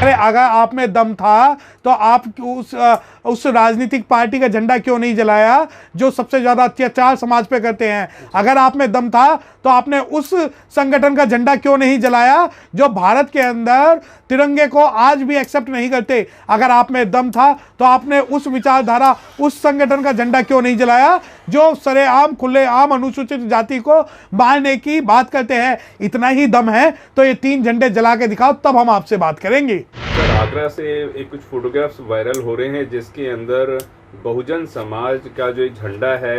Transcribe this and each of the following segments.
अरे अगर आप में दम था तो आप उस राजनीतिक पार्टी का झंडा क्यों नहीं जलाया जो सबसे ज्यादा अत्याचार समाज पे करते हैं? अगर आप में दम था तो आपने उस संगठन का झंडा क्यों नहीं जलाया जो भारत के अंदर तिरंगे को आज भी एक्सेप्ट नहीं करते? अगर आप में दम था तो आपने उस विचारधारा, उस संगठन का झंडा क्यों नहीं जलाया जो सरेआम खुलेआम अनुसूचित जाति को मारने की बात करते हैं? इतना ही दम है तो ये 3 झंडे जला के दिखाओ, तब हम आपसे बात करेंगे। सर, आगरा से एक कुछ फोटोग्राफ्स वायरल हो रहे हैं जिसके अंदर बहुजन समाज का जो झंडा है,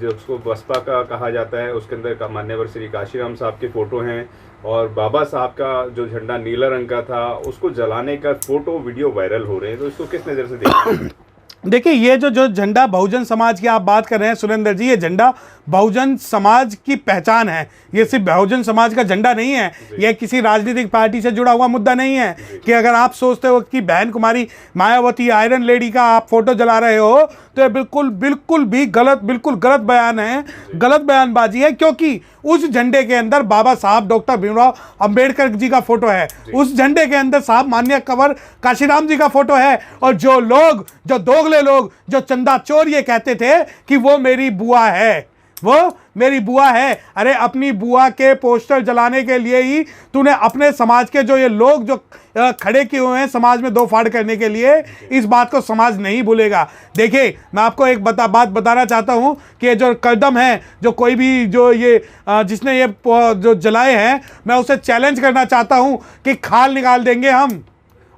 जो उसको बसपा का कहा जाता है, उसके अंदर मान्यवर श्री काशीराम साहब के फोटो हैं और बाबा साहब का जो झंडा नीला रंग का था उसको जलाने का फोटो वीडियो वायरल हो रहे हैं, तो इसको किस नज़र से देखते? देखिए, ये जो झंडा बहुजन समाज की आप बात कर रहे हैं सुरेंद्र जी, ये झंडा बहुजन समाज की पहचान है। ये सिर्फ बहुजन समाज का झंडा नहीं है, ये किसी राजनीतिक पार्टी से जुड़ा हुआ मुद्दा नहीं है कि अगर आप सोचते हो कि बहन कुमारी मायावती आयरन लेडी का आप फोटो जला रहे हो तो ये बिल्कुल भी गलत, बिल्कुल गलत बयान है, गलत बयानबाजी है। क्योंकि उस झंडे के अंदर बाबा साहब डॉक्टर भीमराव अंबेडकर जी का फोटो है, उस झंडे के अंदर साहब मान्य कंवर काशीराम जी का फोटो है। और जो लोग, जो दोगले लोग, जो चंदा चोर ये कहते थे कि वो मेरी बुआ है, वो मेरी बुआ है, अरे अपनी बुआ के पोस्टर जलाने के लिए ही तूने अपने समाज के जो ये लोग जो खड़े किए हुए हैं समाज में दो फाड़ करने के लिए, इस बात को समाज नहीं भूलेगा। देखिए, मैं आपको एक बात बताना चाहता हूं कि जो कदम है, जो कोई भी जो ये जिसने ये जो जलाए हैं, मैं उसे चैलेंज करना चाहता हूं कि खाल निकाल देंगे हम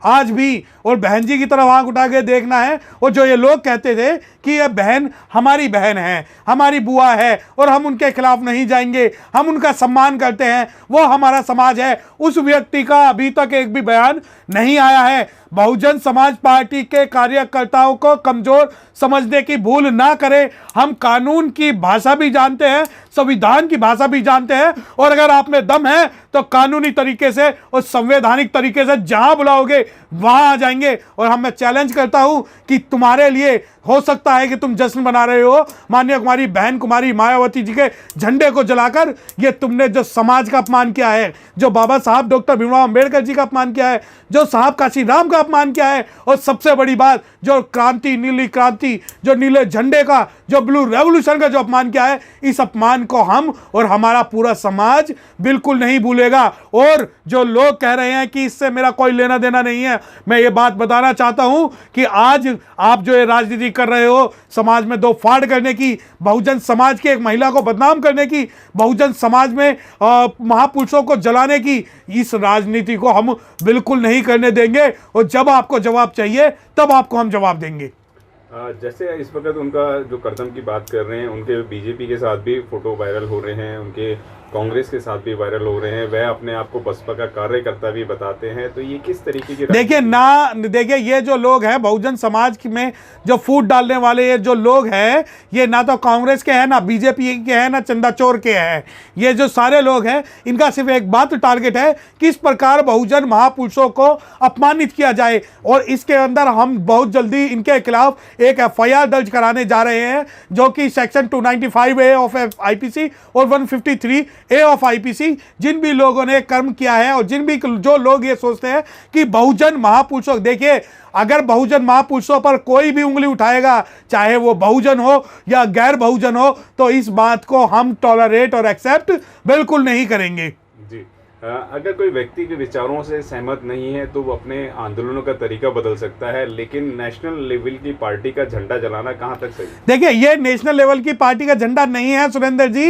आज भी। और बहन जी की तरफ आंख उठा के देखना है। और जो ये लोग कहते थे कि ये बहन हमारी बहन है, हमारी बुआ है और हम उनके खिलाफ नहीं जाएंगे, हम उनका सम्मान करते हैं, वो हमारा समाज है, उस व्यक्ति का अभी तक एक भी बयान नहीं आया है। बहुजन समाज पार्टी के कार्यकर्ताओं को कमजोर समझने की भूल ना करें। हम कानून की भाषा भी जानते हैं, संविधान की भाषा भी जानते हैं, और अगर आप में दम है तो कानूनी तरीके से और संवैधानिक तरीके से जहां बुलाओगे वहां आ जाएंगे। और मैं चैलेंज करता हूं कि तुम्हारे लिए हो सकता है कि तुम जश्न मना रहे हो माननीय कुमारी बहन कुमारी मायावती जी के झंडे को जलाकर। ये तुमने जो समाज का अपमान किया है, जो बाबा साहब डॉक्टर भीमराव अंबेडकर जी का अपमान किया है, जो साहब काशीराम का अपमान किया है, और सबसे बड़ी बात जो क्रांति, नीली क्रांति, जो नीले झंडे का, जो ब्लू रेवोल्यूशन का जो अपमान किया है, इस अपमान को हम और हमारा पूरा समाज बिल्कुल नहीं भूलेगा। और जो लोग कह रहे हैं कि इससे मेरा कोई लेना देना नहीं है, मैं ये बात बताना चाहता हूं कि आज आप जो ये राजनीति कर रहे हो समाज में दो फाड़ करने की, बहुजन समाज की एक महिला को बदनाम करने की, बहुजन समाज में महापुरुषों को जलाने की, इस राजनीति को हम बिल्कुल नहीं करने देंगे। और जब आपको जवाब चाहिए तब आपको हम जवाब देंगे। जैसे इस वक्त उनका जो कदम की बात कर रहे हैं, उनके बीजेपी के साथ भी फोटो वायरल हो रहे हैं, उनके कांग्रेस के साथ भी वायरल हो रहे हैं, वह अपने आप को बसपा का कार्यकर्ता भी बताते हैं, तो ये किस तरीके की? देखिए ये जो लोग हैं बहुजन समाज में जो फूट डालने वाले ये जो लोग हैं, ये ना तो कांग्रेस के हैं, ना बीजेपी के हैं, ना चंदा चोर के हैं। ये जो सारे लोग हैं, इनका सिर्फ एक बात टारगेट है, किस प्रकार बहुजन महापुरुषों को अपमानित किया जाए। और इसके अंदर हम बहुत जल्दी इनके खिलाफ एक FIR दर्ज कराने जा रहे हैं, जो कि सेक्शन 295A ऑफ IPC और 153A ऑफ IPC, जिन भी लोगों ने कर्म किया है और जिन भी जो लोग ये सोचते हैं कि बहुजन महापुरुषों, देखिए अगर बहुजन महापुरुषों पर कोई भी उंगली उठाएगा, चाहे वो बहुजन हो या गैर बहुजन हो, तो इस बात को हम टॉलरेट और एक्सेप्ट बिल्कुल नहीं करेंगे। जी, अगर कोई व्यक्ति के विचारों से सहमत नहीं है तो वो अपने आंदोलनों का तरीका बदल सकता है, लेकिन नेशनल लेवल की पार्टी का झंडा जलाना कहां तक सही? देखिए, ये नेशनल लेवल की पार्टी का झंडा नहीं है सुरेंद्र जी,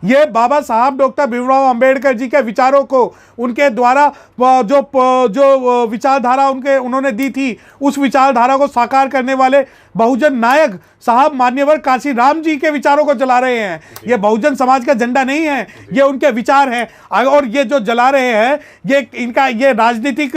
ये बाबा साहब डॉक्टर भीमराव अंबेडकर जी के विचारों को, उनके द्वारा जो विचारधारा उन्होंने दी थी, उस विचारधारा को साकार करने वाले बहुजन नायक साहब मान्यवर काशीराम जी के विचारों को जला रहे हैं। ये बहुजन समाज का झंडा नहीं है, ये उनके विचार हैं। और ये जो जला रहे हैं, ये इनका ये राजनीतिक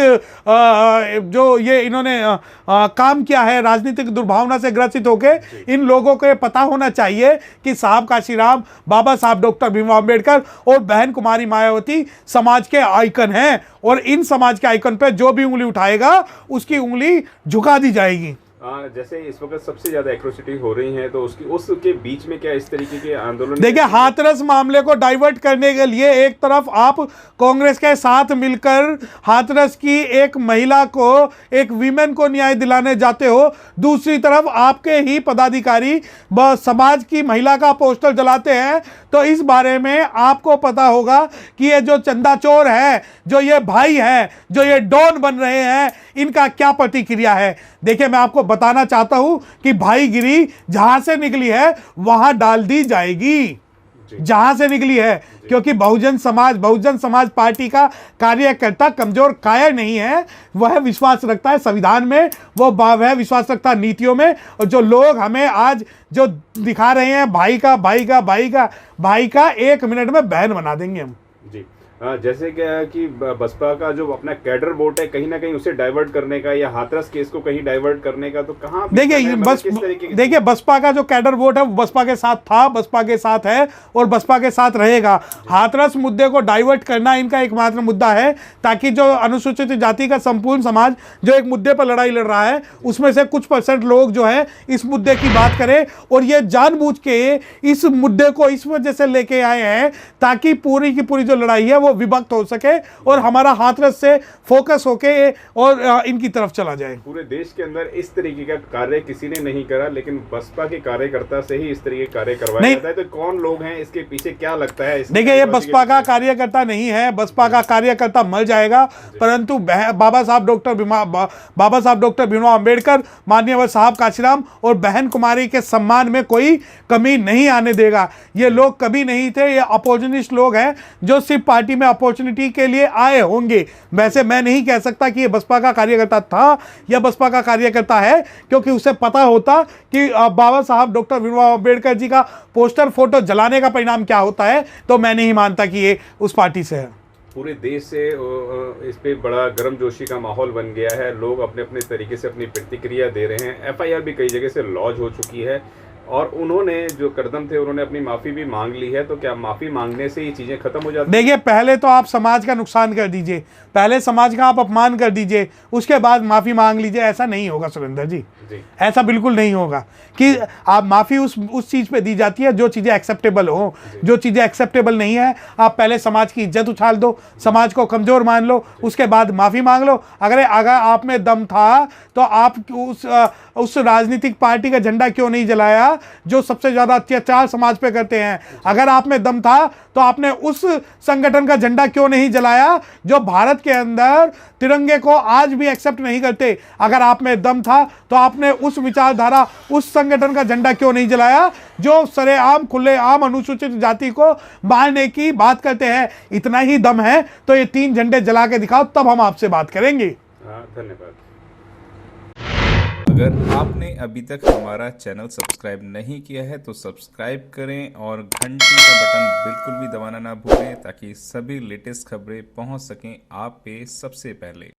जो ये इन्होंने काम किया है, राजनीतिक दुर्भावना से ग्रसित होके इन लोगों को ये पता होना चाहिए कि साहब काशीराम, बाबा साहब डॉक्टर भीमराव अंबेडकर और बहन कुमारी मायावती समाज के आइकन हैं, और इन समाज के आइकन पे जो भी उंगली उठाएगा उसकी उंगली झुका दी जाएगी। जैसे इस वक्त सबसे ज्यादा एट्रोसिटी हो रही है, तो उसके बीच में क्या इस तरीके के आंदोलन? देखिए, हाथरस मामले को डाइवर्ट करने के लिए एक तरफ आप कांग्रेस के साथ मिलकर हाथरस की एक महिला को, एक वीमेन को न्याय दिलाने जाते हो, दूसरी तरफ आपके ही पदाधिकारी समाज की महिला का पोस्टर जलाते हैं। तो इस बारे में आपको पता होगा कि ये जो चंदा चोर है, जो ये भाई है, जो ये डॉन बन रहे हैं, इनका क्या प्रतिक्रिया है। देखिए, मैं आपको बताना चाहता हूं कि भाईगिरी जहां से निकली है वहां डाल दी जाएगी, जहां से निकली है, क्योंकि बहुजन समाज पार्टी का कार्यकर्ता कमजोर कायर नहीं है। वह विश्वास रखता है संविधान में, वह विश्वास रखता है नीतियों में। और जो लोग हमें आज जो दिखा रहे हैं भाई का 1 मिनट में बहन बना देंगे हम। जी, जैसे कि बसपा का जो अपना कैडर वोट है, कहीं ना कहीं उसे डाइवर्ट करने का या हाथरस केस को कहीं डाइवर्ट करने का, तो कहाँ देखिए बसपा का जो कैडर वोट है वो बसपा के साथ था, बसपा के साथ है और बसपा के साथ रहेगा। हाथरस मुद्दे को डाइवर्ट करना इनका एकमात्र मुद्दा है, ताकि जो अनुसूचित जाति का संपूर्ण समाज जो एक मुद्दे पर लड़ाई लड़ रहा है, उसमें से कुछ % लोग जो है इस मुद्दे की बात करें, और ये जानबूझ के इस मुद्दे को इस वजह से लेके आए हैं ताकि पूरी की पूरी जो लड़ाई है वो विभक्त हो सके और हमारा हाथरस से फोकस होके और इनकी तरफ चला जाए। पूरे देश के अंदर इस तरीके का कार्य किसी ने नहीं करा, लेकिन बसपा के कार्यकर्ता से ही इस तरीके का कार्य करवाया जाता है। तो कौन लोग हैं इसके पीछे, क्या लगता है? देखिए, ये बसपा का कार्यकर्ता नहीं है, बसपा का कार्यकर्ता मर जाएगा, परंतु बाबा साहब डॉक्टर भीमराव अंबेडकर, माननीय साहब काशीराम और बहन कुमारी के सम्मान में कोई कमी नहीं आने देगा। ये लोग कभी नहीं थे, ये अपॉर्चुनिस्ट लोग हैं जो सिर्फ पार्टी में अपॉर्चुनिटी के लिए आए होंगे। वैसे मैं नहीं कह सकता कि ये बसपा का कार्यकर्ता था या बसपा का कार्यकर्ता है, क्योंकि उसे पता होता कि बाबा साहब डॉक्टर भीमराव अंबेडकर जी का पोस्टर फोटो जलाने का परिणाम क्या होता है। तो मैं नहीं मानता कि ये उस पार्टी से है। पूरे देश से इस पे बड़ा गर्मजोशी का माहौल बन गया है, लोग अपने अपने तरीके से अपनी प्रतिक्रिया दे रहे हैं। FIR भी कई जगह से लॉन्च हो चुकी है और उन्होंने जो कदम थे उन्होंने अपनी माफ़ी भी मांग ली है। तो क्या माफ़ी मांगने से ये चीज़ें खत्म हो जाती? देखिए, पहले तो आप समाज का नुकसान कर दीजिए, पहले समाज का आप अपमान कर दीजिए, उसके बाद माफ़ी मांग लीजिए। ऐसा नहीं होगा सुरेंद्र जी, ऐसा बिल्कुल नहीं होगा कि आप माफ़ी उस चीज़ पे दी जाती है जो चीज़ें एक्सेप्टेबल हो। जो चीज़ें एक्सेप्टेबल नहीं है, आप पहले समाज की इज्जत उछाल दो, समाज को कमज़ोर मान लो, उसके बाद माफ़ी मांग लो। अगर आप में दम था तो आप उस राजनीतिक पार्टी का झंडा क्यों नहीं जलाया जो सबसे ज़्यादा अत्याचार समाज पे करते हैं? अगर आप में दम था तो आपने उस संगठन का झंडा क्यों नहीं जलाया जो भारत के अंदर तिरंगे को आज भी एक्सेप्ट नहीं करते? अगर आप में दम था तो आपने उस विचारधारा, उस संगठन का झंडा क्यों नहीं जलाया जो सरेआम खुलेआम अनुसूचित जाति को मारने की बात करते हैं? इतना ही दम है तो ये 3 झंडे जला के दिखाओ, तब हम आपसे बात करेंगे। धन्यवाद। अगर आपने अभी तक हमारा चैनल सब्सक्राइब नहीं किया है तो सब्सक्राइब करें और घंटी का बटन बिल्कुल भी दबाना ना भूलें, ताकि सभी लेटेस्ट खबरें पहुंच सकें आप पे सबसे पहले।